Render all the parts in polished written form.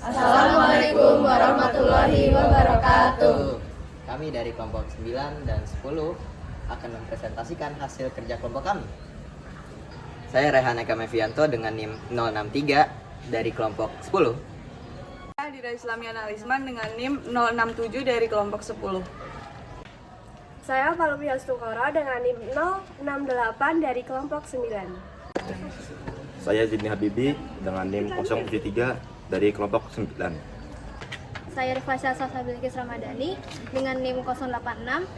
Assalamualaikum warahmatullahi wabarakatuh. Kami dari kelompok 9 dan 10 akan mempresentasikan hasil kerja kelompok kami. Saya Rehan Eka Mevianto dengan NIM 063 dari kelompok 10. Saya Dira Islamiana Alisman dengan NIM 067 dari kelompok 10. Saya Palumi Astukara dengan NIM 068 dari kelompok 9. Saya Zidni Habibi dengan NIM 073 dari kelompok 9. Saya Rifasya Salsabilikis Ramadhani dengan NIM 086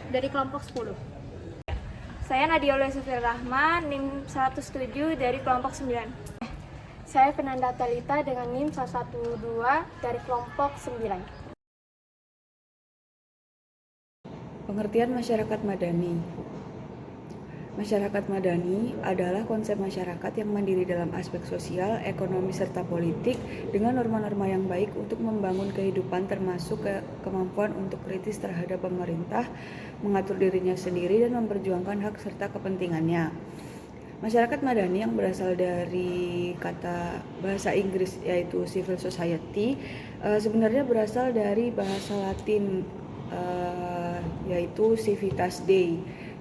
dari kelompok 10. Saya Nadiola Sufir Rahma, NIM 107 dari kelompok 9. Saya Fernanda Talita dengan NIM 112 dari kelompok 9. Pengertian masyarakat madani. Masyarakat madani adalah konsep masyarakat yang mandiri dalam aspek sosial, ekonomi, serta politik dengan norma-norma yang baik untuk membangun kehidupan termasuk kemampuan untuk kritis terhadap pemerintah, mengatur dirinya sendiri, dan memperjuangkan hak serta kepentingannya. Masyarakat madani yang berasal dari kata bahasa Inggris yaitu civil society sebenarnya berasal dari bahasa Latin yaitu civitas Dei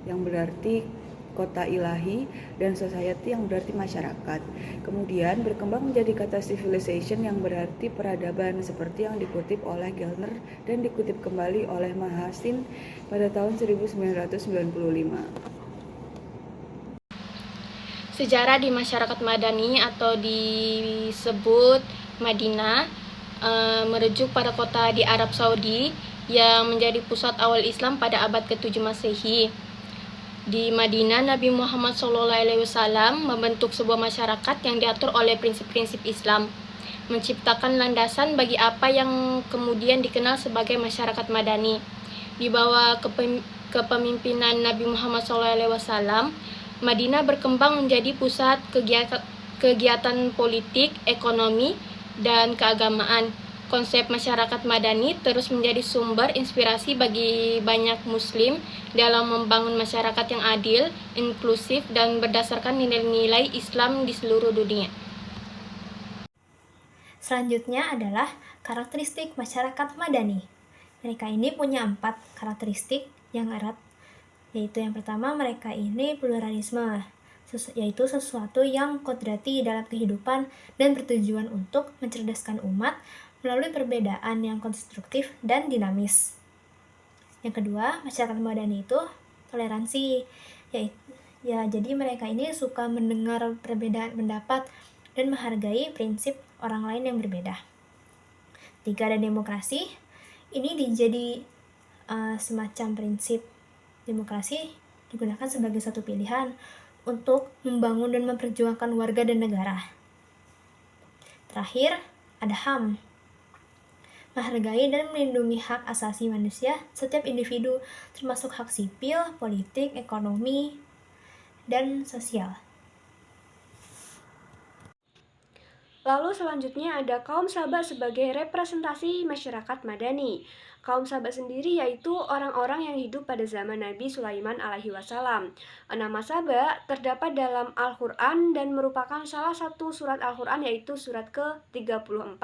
yang berarti kota ilahi, dan society yang berarti masyarakat. Kemudian berkembang menjadi kata civilization yang berarti peradaban seperti yang dikutip oleh Gellner dan dikutip kembali oleh Mahasin pada tahun 1995. Sejarah di masyarakat Madani atau disebut Madinah merujuk pada kota di Arab Saudi yang menjadi pusat awal Islam pada abad ke-7 Masehi. Di Madinah, Nabi Muhammad SAW membentuk sebuah masyarakat yang diatur oleh prinsip-prinsip Islam, menciptakan landasan bagi apa yang kemudian dikenal sebagai masyarakat Madani. Di bawah kepemimpinan Nabi Muhammad SAW, Madinah berkembang menjadi pusat kegiatan politik, ekonomi, dan keagamaan. Konsep masyarakat madani terus menjadi sumber inspirasi bagi banyak muslim dalam membangun masyarakat yang adil, inklusif, dan berdasarkan nilai-nilai Islam di seluruh dunia. Selanjutnya adalah karakteristik masyarakat madani. Mereka ini punya 4 karakteristik yang erat, yaitu yang pertama, mereka ini pluralisme, yaitu sesuatu yang kodrati dalam kehidupan dan bertujuan untuk mencerdaskan umat melalui perbedaan yang konstruktif dan dinamis. Yang kedua, masyarakat madani itu toleransi, jadi mereka ini suka mendengar perbedaan pendapat dan menghargai prinsip orang lain yang berbeda. 3, ada demokrasi. Ini jadi semacam prinsip demokrasi digunakan sebagai satu pilihan untuk membangun dan memperjuangkan warga dan negara. Terakhir, ada HAM. Menghargai dan melindungi hak asasi manusia setiap individu, termasuk hak sipil, politik, ekonomi, dan sosial. Lalu selanjutnya ada kaum sahabat sebagai representasi masyarakat madani. Kaum sahabat sendiri yaitu orang-orang yang hidup pada zaman Nabi Sulaiman alaihi wasallam. Nama sahabat terdapat dalam Al-Quran dan merupakan salah satu surat Al-Quran yaitu surat ke-34.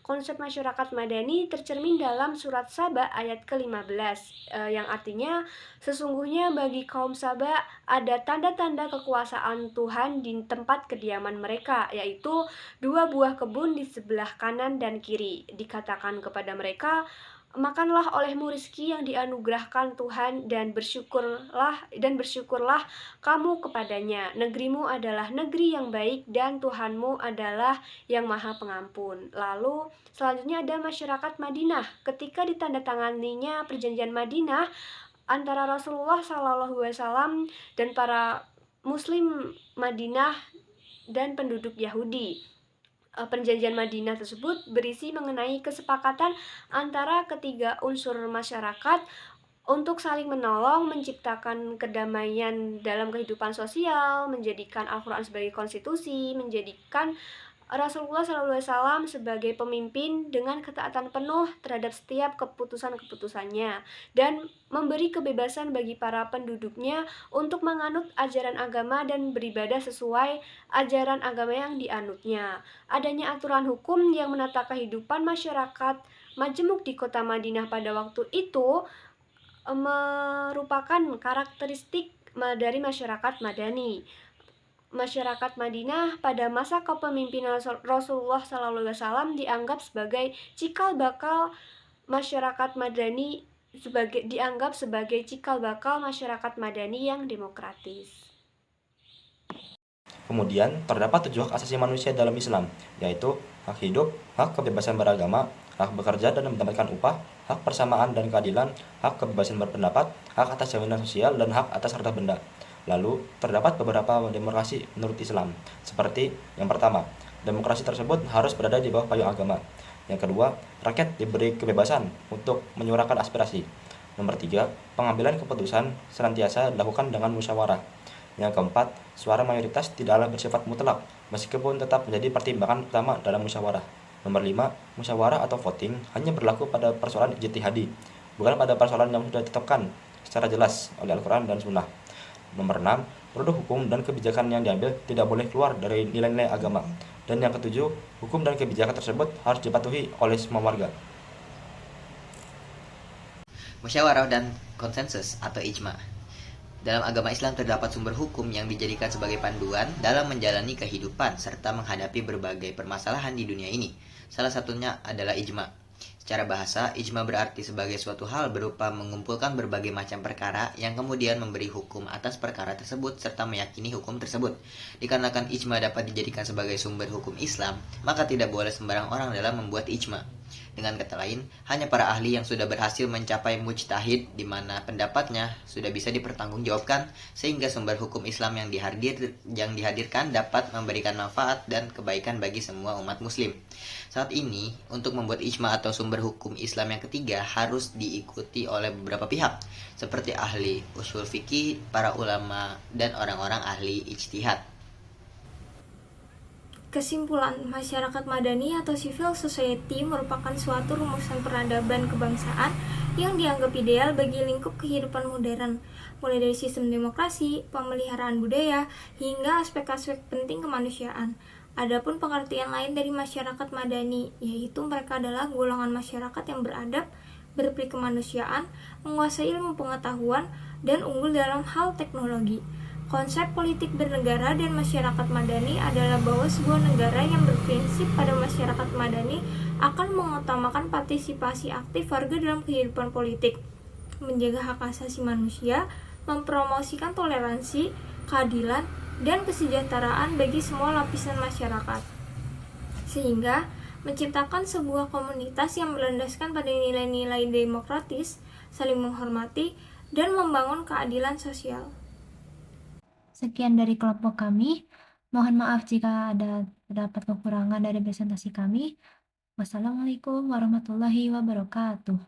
Konsep masyarakat madani tercermin dalam surat Saba ayat ke-15 yang artinya sesungguhnya bagi kaum Saba ada tanda-tanda kekuasaan Tuhan di tempat kediaman mereka, yaitu 2 buah kebun di sebelah kanan dan kiri. Dikatakan kepada mereka, makanlah olehmu rezeki yang dianugerahkan Tuhan dan bersyukurlah kamu kepadanya. Negerimu adalah negeri yang baik dan Tuhanmu adalah yang maha pengampun. Lalu selanjutnya ada masyarakat Madinah. Ketika ditandatanganinya perjanjian Madinah antara Rasulullah SAW dan para Muslim Madinah dan penduduk Yahudi. Perjanjian Madinah tersebut berisi mengenai kesepakatan antara ketiga unsur masyarakat untuk saling menolong, menciptakan kedamaian dalam kehidupan sosial, menjadikan Al-Quran sebagai konstitusi, menjadikan Rasulullah SAW sebagai pemimpin dengan ketaatan penuh terhadap setiap keputusan-keputusannya dan memberi kebebasan bagi para penduduknya untuk menganut ajaran agama dan beribadah sesuai ajaran agama yang dianutnya. Adanya aturan hukum yang menata kehidupan masyarakat majemuk di kota Madinah pada waktu itu merupakan karakteristik dari masyarakat Madani. Masyarakat Madinah pada masa kepemimpinan Rasulullah SAW dianggap sebagai cikal bakal masyarakat Madani masyarakat Madani yang demokratis. Kemudian, terdapat 7 hak asasi manusia dalam Islam, yaitu hak hidup, hak kebebasan beragama, hak bekerja dan mendapatkan upah, hak persamaan dan keadilan, hak kebebasan berpendapat, hak atas jaminan sosial, dan hak atas harta benda. Lalu, terdapat beberapa demokrasi menurut Islam, seperti yang pertama, demokrasi tersebut harus berada di bawah payung agama. Yang kedua, rakyat diberi kebebasan untuk menyuarakan aspirasi. Nomor 3, pengambilan keputusan senantiasa dilakukan dengan musyawarah. Yang keempat, suara mayoritas tidaklah bersifat mutlak, meskipun tetap menjadi pertimbangan utama dalam musyawarah. Nomor 5, musyawarah atau voting hanya berlaku pada persoalan ijtihadi, bukan pada persoalan yang sudah ditetapkan secara jelas oleh Al-Quran dan Sunnah. Nomor 6, produk hukum dan kebijakan yang diambil tidak boleh keluar dari nilai-nilai agama. Dan yang ketujuh, hukum dan kebijakan tersebut harus dipatuhi oleh semua warga. Musyawarah dan konsensus atau ijma. Dalam agama Islam terdapat sumber hukum yang dijadikan sebagai panduan dalam menjalani kehidupan serta menghadapi berbagai permasalahan di dunia ini. Salah satunya adalah ijma. Secara bahasa, ijma berarti sebagai suatu hal berupa mengumpulkan berbagai macam perkara yang kemudian memberi hukum atas perkara tersebut serta meyakini hukum tersebut. Dikarenakan ijma dapat dijadikan sebagai sumber hukum Islam, maka tidak boleh sembarang orang dalam membuat ijma. Dengan kata lain, hanya para ahli yang sudah berhasil mencapai mujtahid di mana pendapatnya sudah bisa dipertanggungjawabkan sehingga sumber hukum Islam yang dihadirkan dapat memberikan manfaat dan kebaikan bagi semua umat muslim. Saat ini, untuk membuat ijma atau sumber hukum Islam yang ketiga harus diikuti oleh beberapa pihak, seperti ahli usul fikih, para ulama, dan orang-orang ahli ijtihad. Kesimpulan, masyarakat madani atau civil society merupakan suatu rumusan peradaban kebangsaan yang dianggap ideal bagi lingkup kehidupan modern, mulai dari sistem demokrasi, pemeliharaan budaya, hingga aspek-aspek penting kemanusiaan. Adapun pengertian lain dari masyarakat madani, yaitu mereka adalah golongan masyarakat yang beradab, berperi kemanusiaan, menguasai ilmu pengetahuan, dan unggul dalam hal teknologi. Konsep politik bernegara dan masyarakat madani adalah bahwa sebuah negara yang berprinsip pada masyarakat madani akan mengutamakan partisipasi aktif warga dalam kehidupan politik, menjaga hak asasi manusia, mempromosikan toleransi, keadilan, dan kesejahteraan bagi semua lapisan masyarakat, sehingga menciptakan sebuah komunitas yang berlandaskan pada nilai-nilai demokratis, saling menghormati, dan membangun keadilan sosial. Sekian dari kelompok kami. Mohon maaf jika ada terdapat kekurangan dari presentasi kami. Wassalamualaikum warahmatullahi wabarakatuh.